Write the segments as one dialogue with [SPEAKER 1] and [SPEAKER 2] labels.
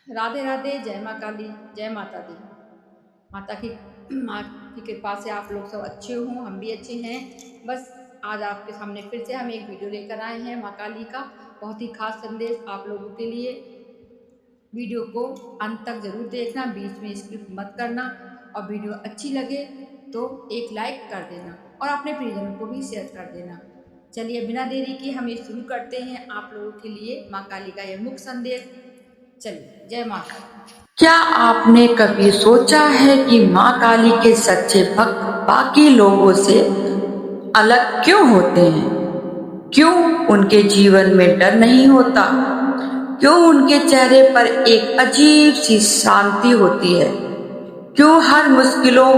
[SPEAKER 1] राधे राधे। जय माँ काली, जय माता दी। माता की माँ की कृपा से आप लोग सब अच्छे हों, हम भी अच्छे हैं। बस आज आपके सामने फिर से हम एक वीडियो लेकर आए हैं माँ काली का बहुत ही खास संदेश आप लोगों के लिए। वीडियो को अंत तक जरूर देखना, बीच में स्किप मत करना, और वीडियो अच्छी लगे तो एक लाइक कर देना और अपने प्रियजनों को भी शेयर कर देना। चलिए बिना देरी के हम ये शुरू करते हैं आप लोगों के लिए माँ काली का यह मुख्य संदेश। चलिए, जय माता दी। क्या आपने कभी सोचा है कि माँ काली के सच्चे भक्त बाकी लोगों से अलग क्यों होते हैं? क्यों उनके जीवन में डर नहीं होता? क्यों उनके चेहरे पर एक अजीब सी शांति होती है? क्यों हर मुश्किलों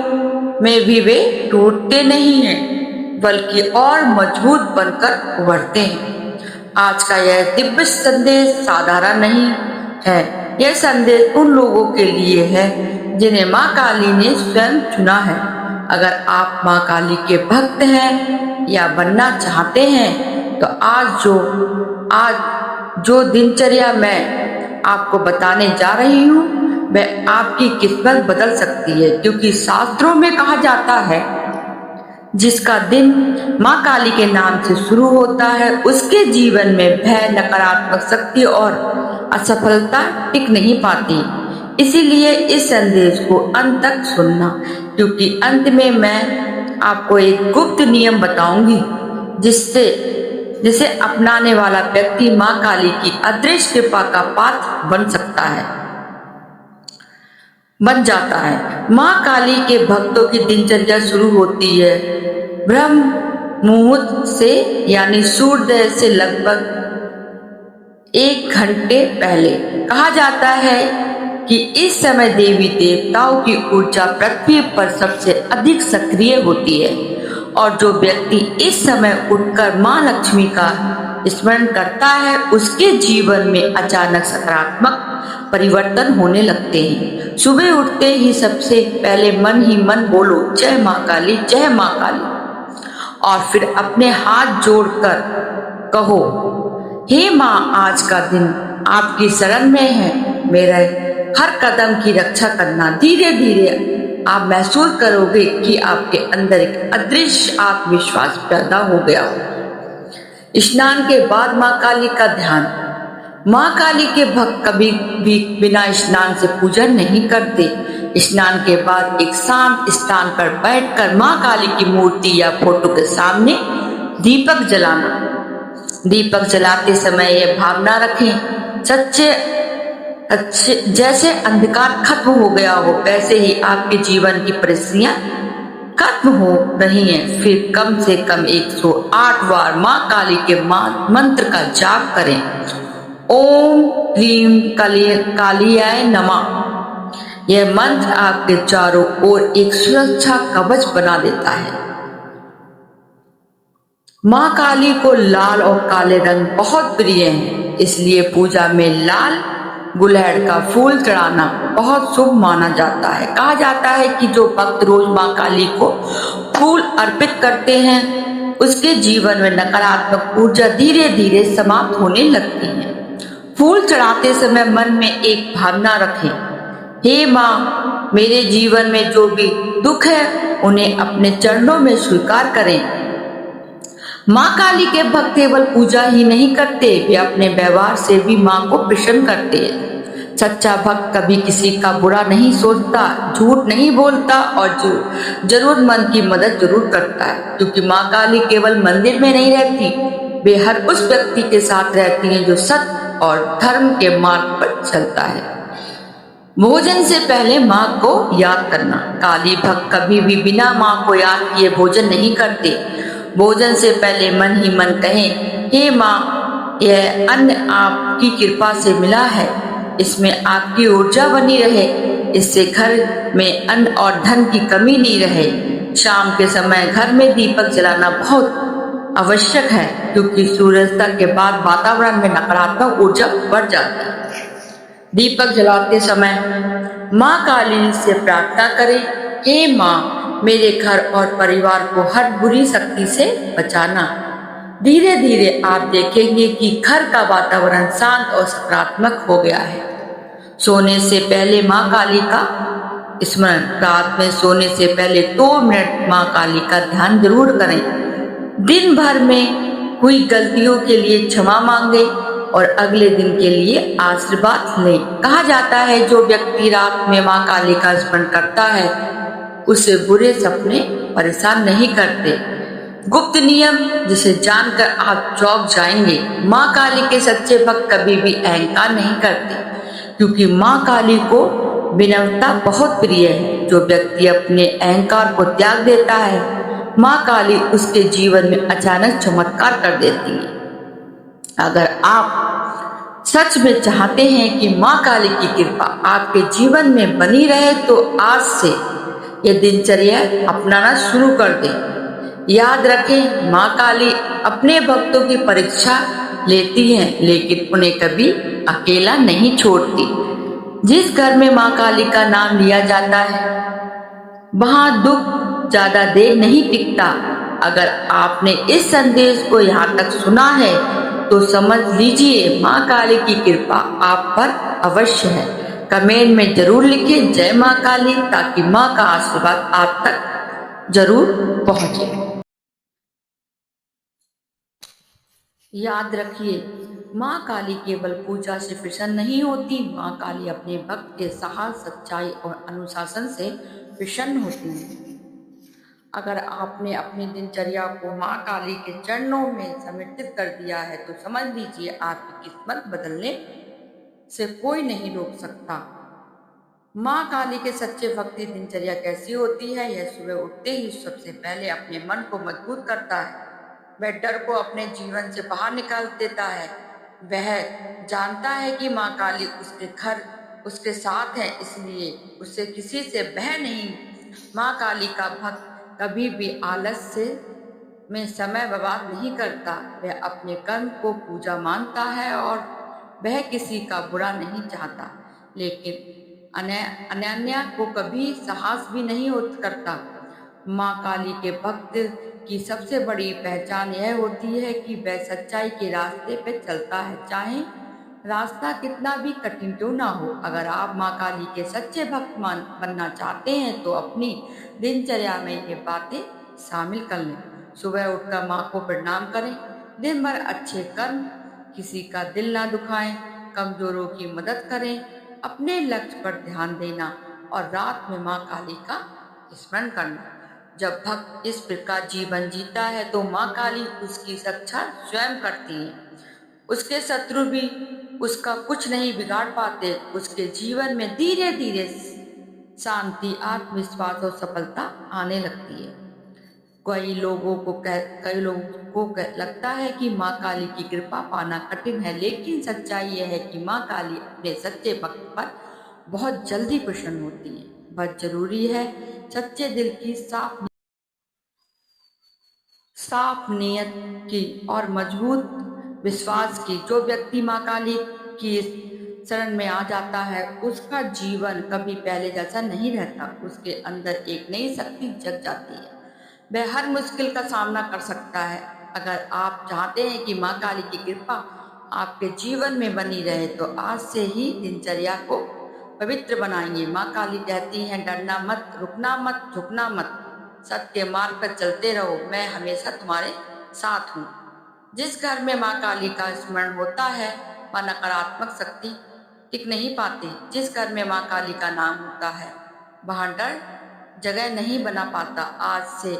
[SPEAKER 1] में भी वे टूटते नहीं हैं, बल्कि और मजबूत बनकर उभरते हैं? आज का यह दिव्य संदेश साधारण नहीं है। यह संदेश उन लोगों के लिए है जिन्हें माँ काली ने स्वयं चुना है। अगर आप माँ काली के भक्त हैं या बनना चाहते हैं तो आज जो दिनचर्या मैं आपको बताने जा रही हूँ वह आपकी किस्मत बदल सकती है, क्योंकि शास्त्रों में कहा जाता है जिसका दिन माँ काली के नाम से शुरू होता है उसके जीवन में भय, नकारात्मक शक्ति और असफलता टिक नहीं पाती। इसीलिए इस संदेश को अंत तक सुनना, क्योंकि अंत में मैं आपको एक गुप्त नियम बताऊंगी जिसे अपनाने वाला व्यक्ति माँ काली की अदृश्य कृपा का पात्र बन जाता है। माँ काली के भक्तों की दिनचर्या शुरू होती है ब्रह्म मुहूर्त से, यानी सूर्योदय से लगभग 1 घंटे पहले। कहा जाता है कि इस समय देवी देवताओं की ऊर्जा पृथ्वी पर सबसे अधिक सक्रिय होती है, और जो व्यक्ति इस समय उठकर माँ लक्ष्मी का स्मरण करता है उसके जीवन में अचानक सकारात्मक परिवर्तन होने लगते हैं। सुबह उठते ही सबसे पहले मन ही मन बोलो जय माँ काली, जय माँ काली, और फिर अपने हाथ जोड़कर कहो हे माँ, आज का दिन आपकी शरण में है, मेरे हर कदम की रक्षा करना। धीरे धीरे आप महसूस करोगे कि आपके अंदर एक अदृश्य आत्मविश्वास पैदा हो गया हो। स्नान के बाद माँ काली का ध्यान। माँ काली के भक्त कभी भी बिना स्नान से पूजन नहीं करते। स्नान के बाद एक शांत स्थान पर बैठकर माँ काली की मूर्ति या फोटो के सामने दीपक जलाना। दीपक जलाते समय यह भावना रखें जैसे अंधकार खत्म हो गया हो, वैसे ही आपके जीवन की परिस्थितियां खत्म हो रही हैं। फिर कम से कम 108 बार माँ काली के मंत्र का जाप करें। ओम ह्रीम कालियाय नमः। यह मंत्र आपके चारों ओर एक सुरक्षा कवच बना देता है। माँ काली को लाल और काले रंग बहुत प्रिय हैं, इसलिए पूजा में लाल गुलहड़ का फूल चढ़ाना बहुत शुभ माना जाता है। कहा जाता है कि जो भक्त रोज माँ काली को फूल अर्पित करते हैं उसके जीवन में नकारात्मक ऊर्जा धीरे धीरे समाप्त होने लगती है। फूल चढ़ाते समय मन में एक भावना रखें, हे माँ, मेरे जीवन में जो भी दुख है उन्हें अपने चरणों में स्वीकार करें। माँ काली के भक्त केवल पूजा ही नहीं करते, वे अपने व्यवहार से भी माँ को प्रसन्न करते हैं। सच्चा भक्त कभी किसी का बुरा नहीं सोचता, झूठ नहीं बोलता और जो जरूरतमंद की मदद जरूर करता है, क्योंकि माँ काली केवल मंदिर में नहीं रहती, वे हर उस व्यक्ति के साथ रहती हैं जो सत्य और धर्म के मार्ग पर चलता है। भोजन से पहले माँ को याद करना। काली भक्त कभी भी बिना माँ को याद किए भोजन नहीं करते। भोजन से पहले मन ही मन कहें, हे माँ, यह अन्न आपकी कृपा से मिला है, इसमें आपकी ऊर्जा बनी रहे, इससे घर में अन्न और धन की कमी नहीं रहे। शाम के समय घर में दीपक जलाना बहुत आवश्यक है, क्योंकि सूर्यास्त के बाद वातावरण में नकारात्मक ऊर्जा बढ़ जाती है। दीपक जलाते समय माँ काली से प्रार्थना करें, हे माँ, मेरे घर और परिवार को हर बुरी शक्ति से बचाना। धीरे धीरे आप देखेंगे कि घर का वातावरण शांत और सकारात्मक हो गया है। सोने से पहले माँ काली का स्मरण। रात में सोने से पहले 2 मिनट माँ काली का ध्यान जरूर करें। दिन भर में हुई गलतियों के लिए क्षमा मांगे और अगले दिन के लिए आशीर्वाद लें। कहा जाता है जो व्यक्ति रात में माँ काली का स्मरण करता है उसे बुरे सपने परेशान नहीं करते। गुप्त नियम जिसे जानकर आप चौंक जाएंगे। माँ काली के सच्चे भक्त कभी भी अहंकार नहीं करते, क्योंकि माँ काली को विनम्रता बहुत प्रिय है। जो व्यक्ति अपने अहंकार को त्याग देता है, माँ काली उसके जीवन में अचानक चमत्कार कर देती है। अगर आप सच में चाहते हैं कि माँ काली की कृपा आपके जीवन में बनी रहे, तो आज से ये दिनचर्या अपनाना शुरू कर दें। याद रखें, माँ काली अपने भक्तों की परीक्षा लेती हैं, लेकिन उन्हें कभी अकेला नहीं छोड़ती। जिस घर में माँ काली का नाम लिया जाता है, वहां दुख ज्यादा देर नहीं टिकता। अगर आपने इस संदेश को यहाँ तक सुना है तो समझ लीजिए माँ काली की कृपा आप पर अवश्य है। कमेंट में जरूर लिखिए जय माँ काली, ताकि माँ का आशीर्वाद आप तक जरूर पहुंचे। याद रखिए, माँ काली केवल पूजा से प्रसन्न नहीं होती, माँ काली अपने भक्त के साहस, सच्चाई और अनुशासन से प्रसन्न होती है। अगर आपने अपनी दिनचर्या को माँ काली के चरणों में समर्पित कर दिया है तो समझ लीजिए आपकी किस्मत बदलने से कोई नहीं रोक सकता। माँ काली के सच्चे भक्ति दिनचर्या कैसी होती है? यह सुबह उठते ही सबसे पहले अपने मन को मजबूत करता है। वह डर को अपने जीवन से बाहर निकाल देता है। वह जानता है कि माँ काली उसके घर उसके साथ है, इसलिए उसे किसी से भय नहीं। माँ काली का भक्त कभी भी आलस्य में समय बर्बाद नहीं करता। वह अपने कर्म को पूजा मानता है और वह किसी का बुरा नहीं चाहता, लेकिन अनन्या को कभी साहस भी नहीं करता। माँ काली के भक्त की सबसे बड़ी पहचान यह होती है कि वह सच्चाई के रास्ते पर चलता है, चाहे रास्ता कितना भी कठिन क्यों ना हो। अगर आप माँ काली के सच्चे भक्त बनना चाहते हैं तो अपनी दिनचर्या में ये बातें शामिल कर लें। सुबह उठकर माँ को प्रणाम करें, दिन भर अच्छे कर्म, किसी का दिल ना दुखाएं, कमजोरों की मदद करें, अपने लक्ष्य पर ध्यान देना और रात में माँ काली का स्मरण करना। जब भक्त इस प्रकार जीवन जीता है तो माँ काली उसकी रक्षा स्वयं करती है। उसके शत्रु भी उसका कुछ नहीं बिगाड़ पाते। उसके जीवन में धीरे धीरे शांति, आत्मविश्वास और सफलता आने लगती है। कई लोगों को लगता है कि माँ काली की कृपा पाना कठिन है, लेकिन सच्चाई यह है कि माँ काली अपने सच्चे भक्त पर बहुत जल्दी प्रसन्न होती है। बस जरूरी है सच्चे दिल की, साफ नियत की और मजबूत विश्वास की। जो व्यक्ति माँ काली की शरण में आ जाता है उसका जीवन कभी पहले जैसा नहीं रहता। उसके अंदर एक नई शक्ति जग जाती है, वह हर मुश्किल का सामना कर सकता है। अगर आप चाहते हैं कि माँ काली की कृपा आपके जीवन में बनी रहे तो आज से ही दिनचर्या को पवित्र बनाइए। माँ काली कहती हैं, डरना मत, रुकना मत, झुकना मत, सत्य के मार्ग पर चलते रहो, मैं हमेशा तुम्हारे साथ हूँ। जिस घर में माँ काली का स्मरण होता है वह नकारात्मक शक्ति टिक नहीं पाती। जिस घर में माँ काली का नाम होता है वहाँ डर जगह नहीं बना पाता। आज से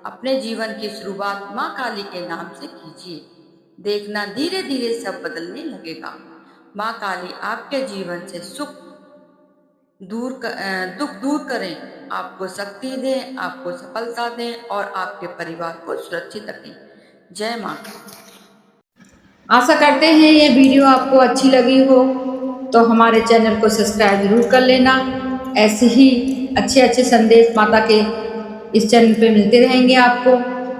[SPEAKER 1] अपने जीवन की शुरुआत माँ काली के नाम से कीजिए, देखना धीरे धीरे सब बदलने लगेगा। माँ काली आपके जीवन से दुख दूर करें, आपको शक्ति दें, आपको सफलता दें और आपके परिवार को सुरक्षित रखें। जय माँ। आशा करते हैं ये वीडियो आपको अच्छी लगी हो तो हमारे चैनल को सब्सक्राइब जरूर कर लेना। ऐसे ही अच्छे अच्छे संदेश माता के इस चैनल पे मिलते रहेंगे आपको,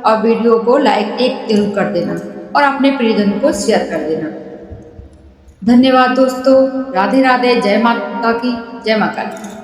[SPEAKER 1] और वीडियो को लाइक एक जरूर कर देना और अपने प्रियजन को शेयर कर देना। धन्यवाद दोस्तों। राधे राधे। जय माता की, जय माता की।